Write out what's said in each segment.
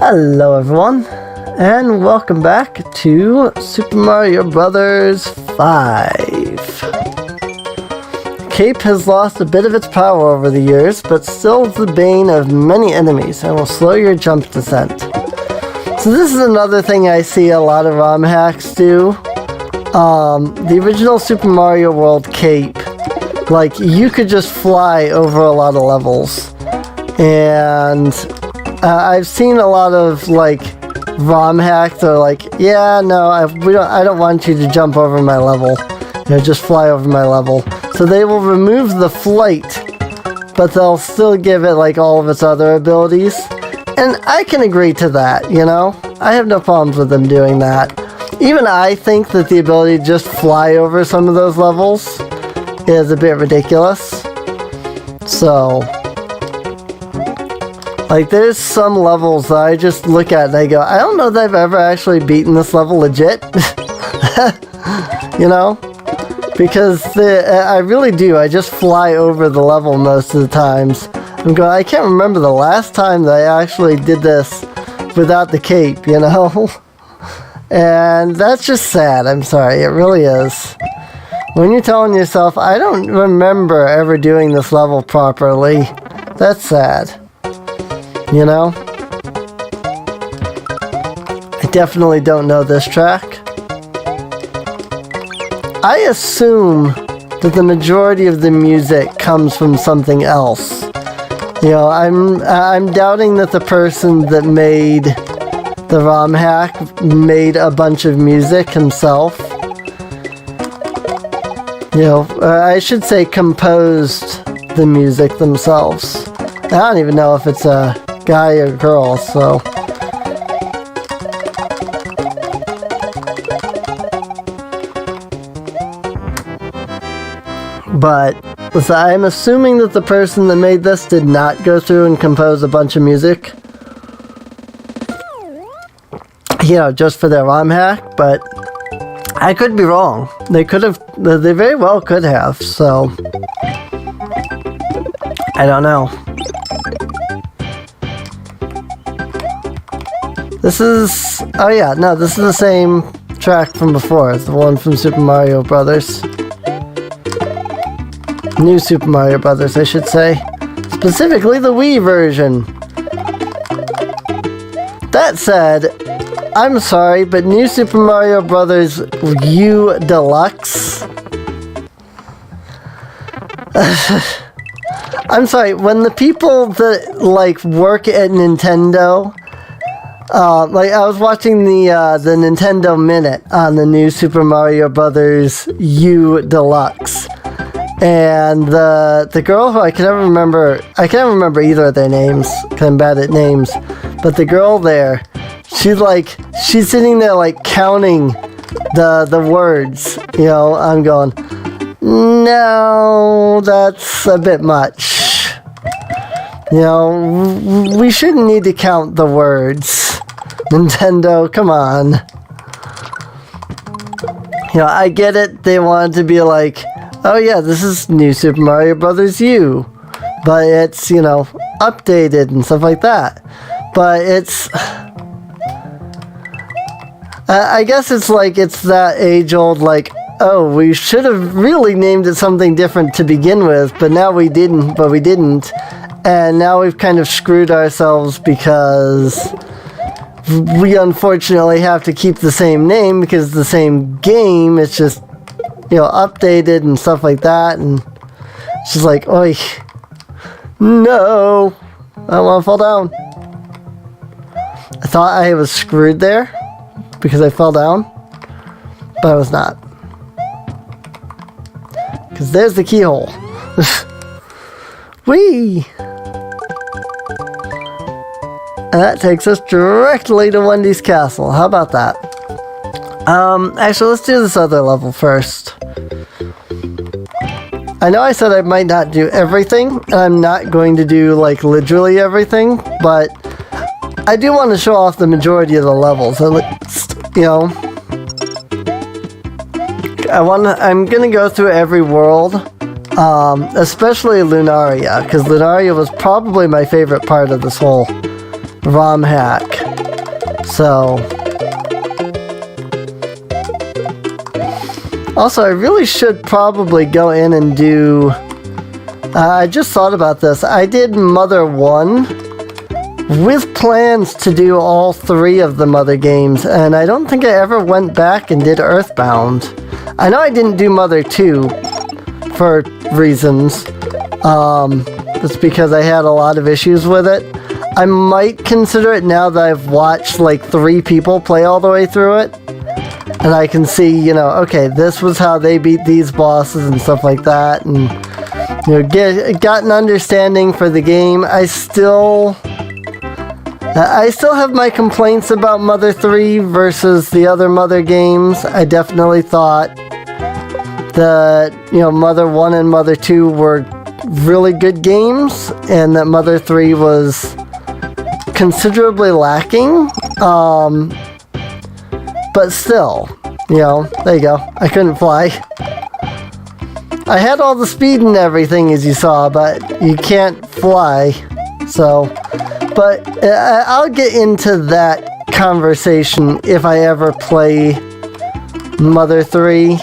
Hello everyone, and welcome back to Super Mario Bros. 5. Cape has lost a bit of its power over the years, but still the bane of many enemies and will slow your jump descent. So this is another thing I see a lot of ROM hacks do. The original Super Mario World Cape, like, you could just fly over a lot of levels. And I've seen a lot of, like, ROM hacks that are like, yeah, no, I don't want you to jump over my level. You know, just fly over my level. So they will remove the flight, but they'll still give it, like, all of its other abilities. And I can agree to that, you know? I have no problems with them doing that. Even I think that the ability to just fly over some of those levels is a bit ridiculous. So, like, there's some levels that I just look at and I go, I don't know that I've ever actually beaten this level legit. You know? Because I really do. I just fly over the level most of the times. I'm going, I can't remember the last time that I actually did this without the cape, you know? And that's just sad. I'm sorry. It really is. When you're telling yourself, I don't remember ever doing this level properly, that's sad. You know? I definitely don't know this track. I assume that the majority of the music comes from something else. You know, I'm doubting that the person that made the ROM hack made a bunch of music himself. You know, I should say composed the music themselves. I don't even know if it's a guy or girl, so. But so I'm assuming that the person that made this did not go through and compose a bunch of music. You know, just for their ROM hack, but I could be wrong. They could have, they very well could have, so. I don't know. This is, oh yeah, no, this is the same track from before. It's the one from Super Mario Brothers. New Super Mario Brothers, I should say. Specifically the Wii version. That said, I'm sorry, but New Super Mario Brothers U Deluxe. I'm sorry, when the people that, like, work at Nintendo, like, I was watching the Nintendo Minute on the new Super Mario Brothers U Deluxe. And the girl who I can never remember either of their names, because I'm bad at names, but the girl there, she's sitting there, like, counting the words, you know. I'm going, no, that's a bit much. You know, we shouldn't need to count the words. Nintendo, come on. You know, I get it, they wanted to be like, oh yeah, this is New Super Mario Bros. U. But it's, you know, updated and stuff like that. But it's, I guess it's like, it's that age-old, like, oh, we should have really named it something different to begin with, but now we didn't, and now we've kind of screwed ourselves because we unfortunately have to keep the same name because it's the same game. It's just, you know, updated and stuff like that, and it's just like, oi, no, I don't want to fall down. I thought I was screwed there because I fell down, but I was not. Because there's the keyhole. Whee! And that takes us directly to Wendy's Castle. How about that? Actually, let's do this other level first. I know I said I might not do everything, and I'm not going to do, like, literally everything, but I do want to show off the majority of the levels. At least, you know, I'm gonna go through every world, especially Lunaria, because Lunaria was probably my favorite part of this whole ROM hack. So, also I really should probably go in and do, I just thought about this. I did Mother 1 with plans to do all 3 of the Mother games, and I don't think I ever went back and did Earthbound. I know I didn't do Mother 2 for reasons. It's because I had a lot of issues with it. I might consider it now that I've watched like 3 people play all the way through it. And I can see, you know, okay, this was how they beat these bosses and stuff like that. And, you know, got an understanding for the game. I still have my complaints about Mother 3 versus the other Mother games. I definitely thought that, you know, Mother 1 and Mother 2 were really good games, and that Mother 3 was considerably lacking. But still, you know, there you go. I couldn't fly. I had all the speed and everything, as you saw, but you can't fly. So, but I'll get into that conversation if I ever play Mother 3.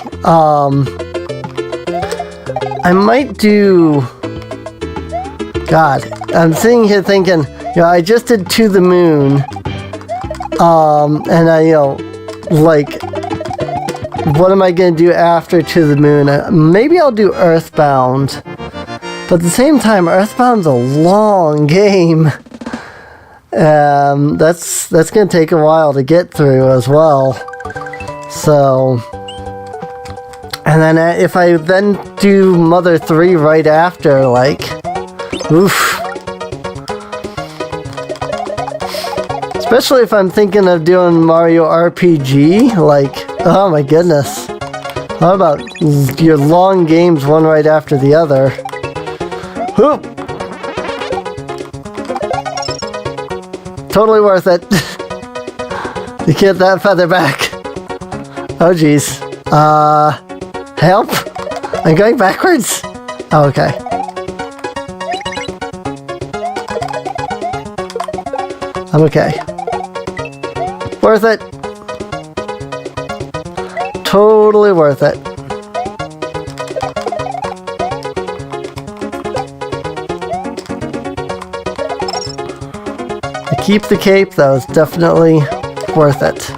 I might do... God, I'm sitting here thinking, you know, I just did To the Moon. And I, you know, like, what am I going to do after To the Moon? Maybe I'll do Earthbound. But at the same time, Earthbound's a long game. That's going to take a while to get through as well. So, and then if I then do Mother 3 right after, like, oof. Especially if I'm thinking of doing Mario RPG, like, oh my goodness. How about your long games, one right after the other? Whoop! Totally worth it. You get that feather back. Oh geez. Help? I'm going backwards? Oh, okay. I'm okay. Worth it. Totally worth it. To keep the cape, though, is definitely worth it.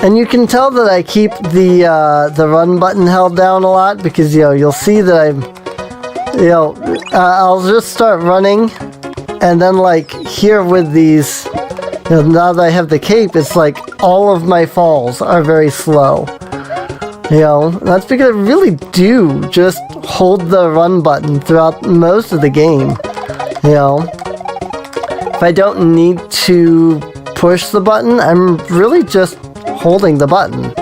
And you can tell that I keep the run button held down a lot because, you know, you'll see that I'm, you know, I'll just start running, and then like here with these, you know, now that I have the cape, it's like all of my falls are very slow. You know, that's because I really do just hold the run button throughout most of the game. You know, if I don't need to push the button, I'm really just holding the button.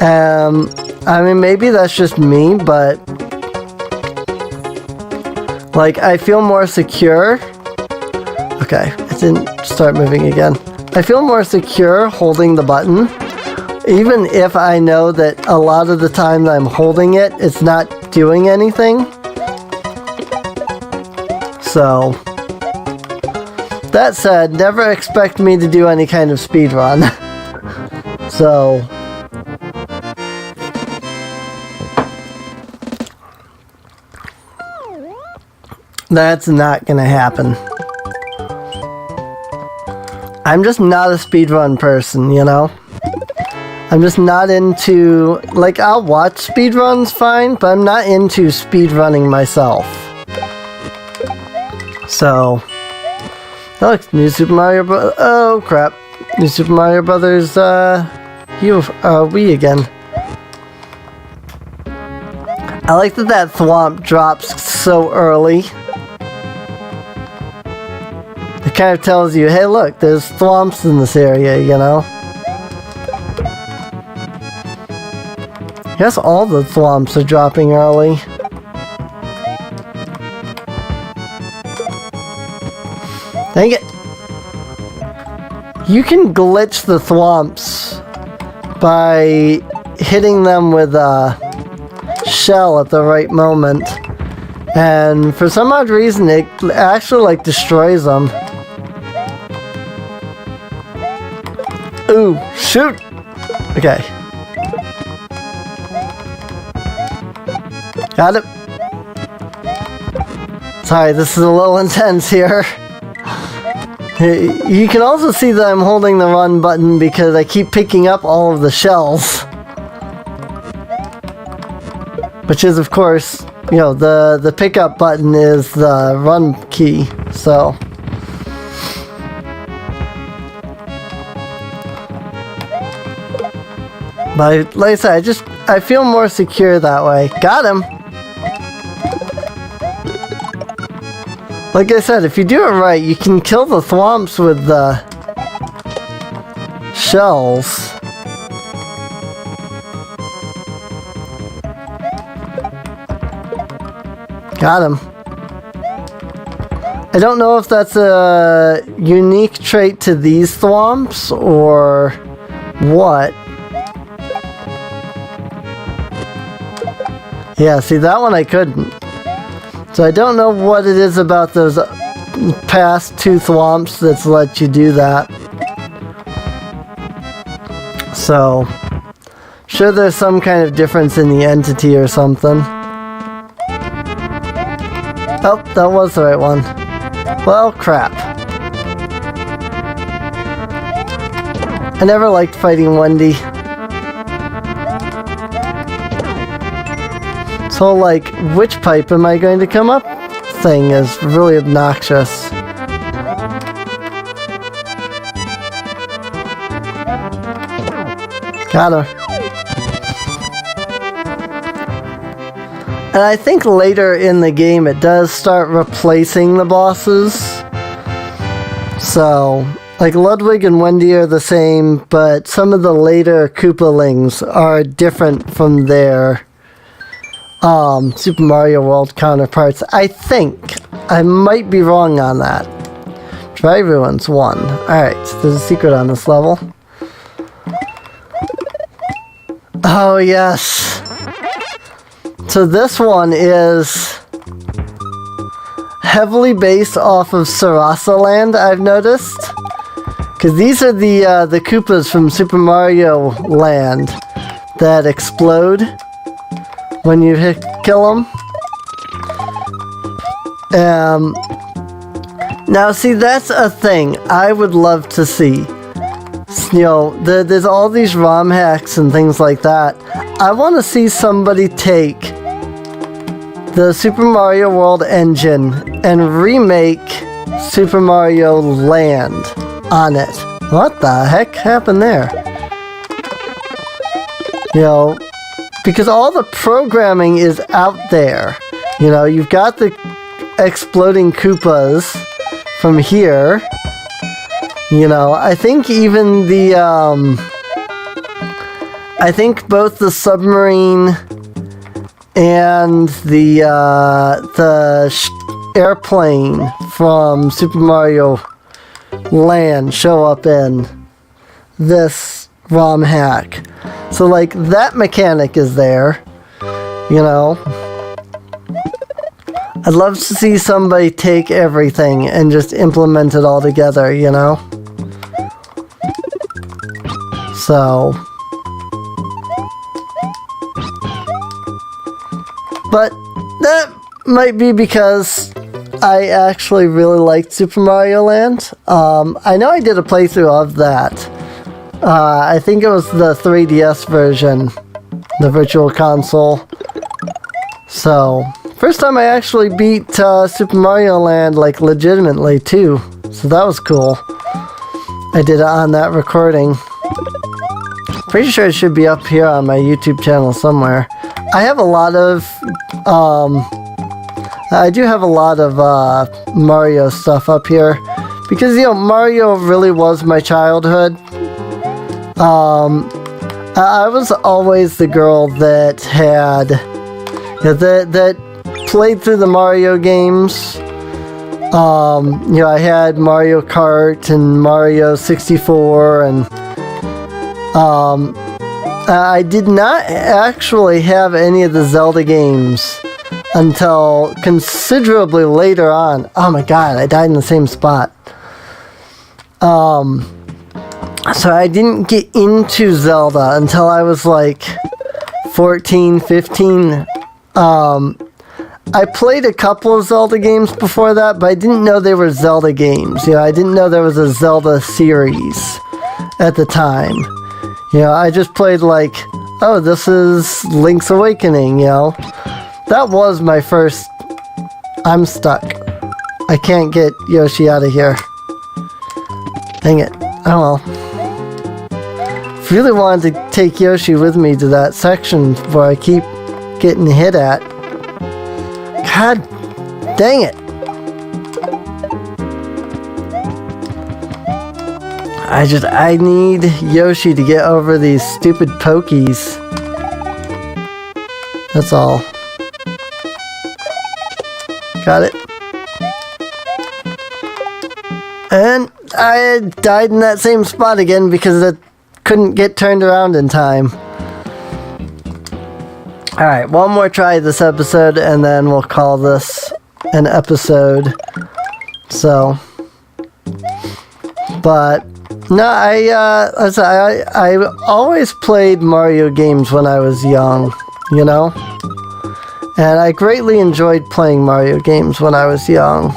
I mean, maybe that's just me, but like, I feel more secure. Okay, it didn't start moving again. I feel more secure holding the button, even if I know that a lot of the time that I'm holding it, it's not doing anything. So, that said, never expect me to do any kind of speed run. So, that's not gonna happen. I'm just not a speedrun person, you know? I'm just not into, like, I'll watch speedruns fine, but I'm not into speedrunning myself. So, oh, look, New Super Mario Bros. Oh, crap. New Super Mario Brothers, Wii again. I like that thwomp drops so early. It kind of tells you, hey look, there's thwomps in this area, you know? Yes, all the thwomps are dropping early. Dang it! You can glitch the thwomps by hitting them with a shell at the right moment. And for some odd reason, it actually, like, destroys them. Ooh, shoot! Okay. Got it. Sorry, this is a little intense here. You can also see that I'm holding the run button because I keep picking up all of the shells. Which is, of course, you know, the pickup button is the run key, so. But like I said, I feel more secure that way. Got him! Like I said, if you do it right, you can kill the thwomps with the shells. Got him. I don't know if that's a unique trait to these thwomps or what. Yeah, see, that one I couldn't. So I don't know what it is about those past two thwomps that's let you do that. So, sure there's some kind of difference in the entity or something. Oh, that was the right one. Well, crap. I never liked fighting Wendy. So, like, which pipe am I going to come up thing is really obnoxious. Got her. And I think later in the game it does start replacing the bosses. So, like Ludwig and Wendy are the same, but some of the later Koopalings are different from their Super Mario World counterparts. I think. I might be wrong on that. Try everyone's one. Alright, so there's a secret on this level. Oh, yes. So this one is heavily based off of Sarasa Land, I've noticed. Because these are the Koopas from Super Mario Land that explode when you kill them. Now, see, that's a thing I would love to see. You know, there's all these ROM hacks and things like that. I want to see somebody take the Super Mario World engine and remake Super Mario Land on it. What the heck happened there? You know, because all the programming is out there. You know, you've got the exploding Koopas from here. You know, I think even the, I think both the submarine and the airplane from Super Mario Land show up in this ROM hack. So, like, that mechanic is there, you know. I'd love to see somebody take everything and just implement it all together, you know. So, but that might be because I actually really liked Super Mario Land. I know I did a playthrough of that. I think it was the 3DS version, the Virtual Console. So, first time I actually beat Super Mario Land, like, legitimately, too. So that was cool. I did it on that recording. Pretty sure it should be up here on my YouTube channel somewhere. I have a lot of, I do have a lot of Mario stuff up here. Because, you know, Mario really was my childhood. I was always the girl that had, you know, that played through the Mario games. You know, I had Mario Kart and Mario 64 and I did not actually have any of the Zelda games until considerably later on. Oh my god, I died in the same spot. So I didn't get into Zelda until I was like 14, 15. I played a couple of Zelda games before that, but I didn't know they were Zelda games. You know, I didn't know there was a Zelda series at the time. You know, I just played like, oh, this is Link's Awakening, you know. That was my first... I'm stuck. I can't get Yoshi out of here. Dang it. Oh well. Really wanted to take Yoshi with me to that section where I keep getting hit at. God dang it. I need Yoshi to get over these stupid pokies. That's all. Got it. And I died in that same spot again because it couldn't get turned around in time. Alright, one more try this episode and then we'll call this an episode. So, but no, I always played Mario games when I was young, you know? And I greatly enjoyed playing Mario games when I was young.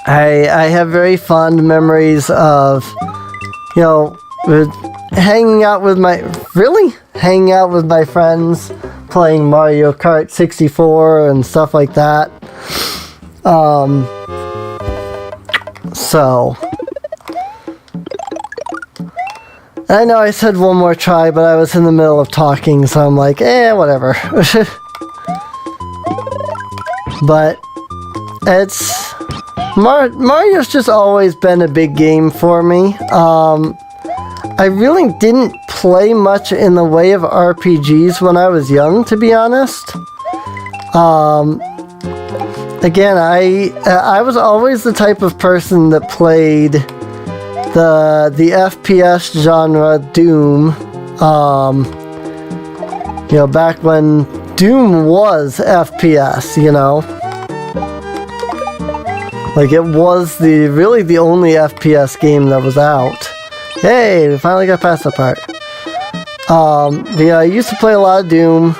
I have very fond memories of, you know, hanging out with my friends, playing Mario Kart 64 and stuff like that. So, I know I said one more try, but I was in the middle of talking, so I'm like, whatever. But it's... Mario's just always been a big game for me. I really didn't play much in the way of RPGs when I was young, to be honest. Again, I was always the type of person that played the FPS genre Doom. You know, back when Doom was FPS, you know. Like, it was really the only FPS game that was out. Hey, we finally got past that part. Yeah, I used to play a lot of Doom.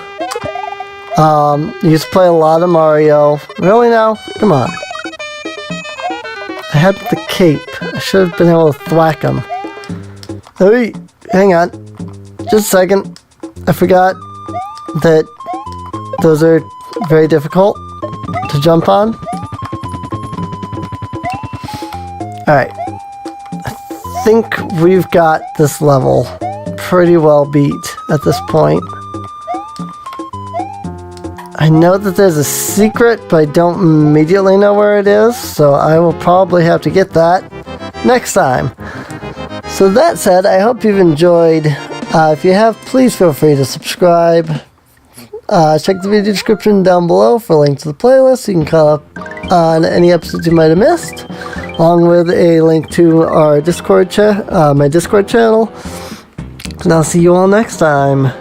Used to play a lot of Mario. Really now? Come on. I had the cape. I should have been able to thwack him. Hey, hang on. Just a second. I forgot that those are very difficult to jump on. Alright. I think we've got this level pretty well beat at this point. I know that there's a secret, but I don't immediately know where it is, so I will probably have to get that next time. So that said, I hope you've enjoyed. If you have, please feel free to subscribe. Check the video description down below for a link to the playlist so you can call up on any episodes you might have missed, along with a link to our Discord my Discord channel. And I'll see you all next time.